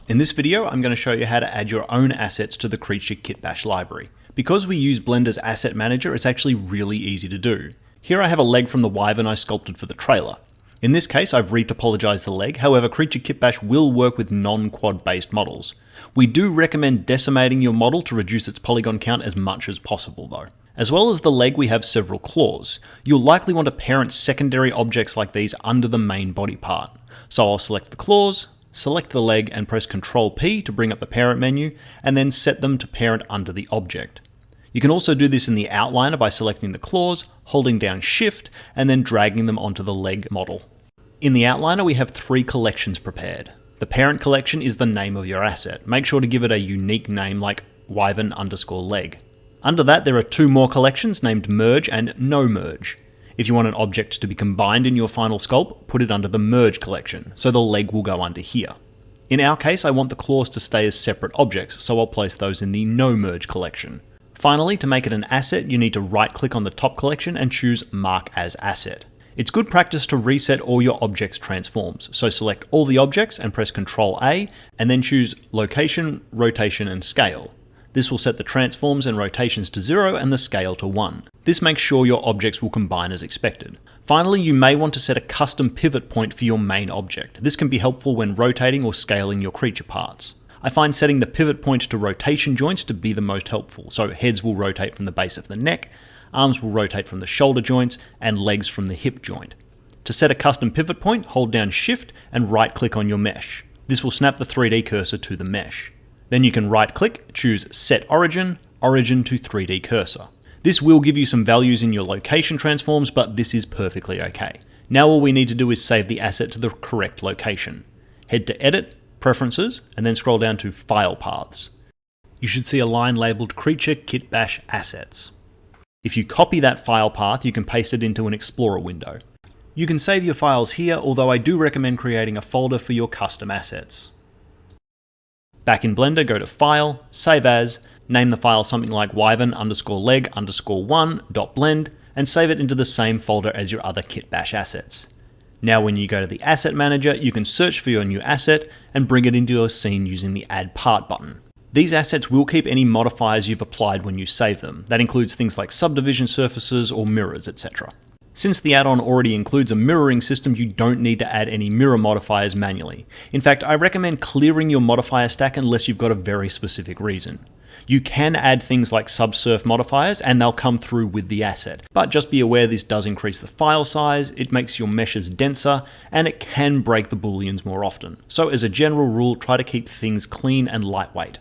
In this video, I'm going to show you how to add your own assets to the Creature Kitbash library. Because we use Blender's Asset Manager, it's actually really easy to do. Here I have a leg from the Wyvern I sculpted for the trailer. In this case, I've retopologized the leg, however Creature Kitbash will work with non-quad based models. We do recommend decimating your model to reduce its polygon count as much as possible though. As well as the leg, we have several claws. You'll likely want to parent secondary objects like these under the main body part. So I'll select the claws, select the leg and press Ctrl P to bring up the parent menu, and then set them to parent under the object. You can also do this in the outliner by selecting the claws, holding down Shift, and then dragging them onto the leg model. In the outliner we have 3 collections prepared. The parent collection is the name of your asset. Make sure to give it a unique name like Wyvern_leg. Under that there are 2 more collections named Merge and No Merge. If you want an object to be combined in your final sculpt, put it under the Merge collection, so the leg will go under here. In our case, I want the claws to stay as separate objects, so I'll place those in the No Merge collection. Finally, to make it an asset, you need to right-click on the top collection and choose Mark as Asset. It's good practice to reset all your objects' transforms, so select all the objects and press Ctrl A, and then choose Location, Rotation and Scale. This will set the transforms and rotations to 0 and the scale to 1. This makes sure your objects will combine as expected. Finally, you may want to set a custom pivot point for your main object. This can be helpful when rotating or scaling your creature parts. I find setting the pivot point to rotation joints to be the most helpful, so heads will rotate from the base of the neck, arms will rotate from the shoulder joints, and legs from the hip joint. To set a custom pivot point, hold down Shift and right-click on your mesh. This will snap the 3D cursor to the mesh. Then you can right-click, choose Set Origin, Origin to 3D Cursor. This will give you some values in your location transforms, but this is perfectly okay. Now all we need to do is save the asset to the correct location. Head to Edit, Preferences, and then scroll down to File Paths. You should see a line labeled Creature Kitbash Assets. If you copy that file path, you can paste it into an Explorer window. You can save your files here, although I do recommend creating a folder for your custom assets. Back in Blender, go to File, Save As, name the file something like wyvern_leg_1.blend, and save it into the same folder as your other Kitbash assets. Now when you go to the Asset Manager, you can search for your new asset and bring it into your scene using the Add Part button. These assets will keep any modifiers you've applied when you save them. That includes things like subdivision surfaces or mirrors, etc. Since the add-on already includes a mirroring system, you don't need to add any mirror modifiers manually. In fact, I recommend clearing your modifier stack unless you've got a very specific reason. You can add things like subsurf modifiers and they'll come through with the asset, but just be aware this does increase the file size, it makes your meshes denser, and it can break the booleans more often. So as a general rule, try to keep things clean and lightweight.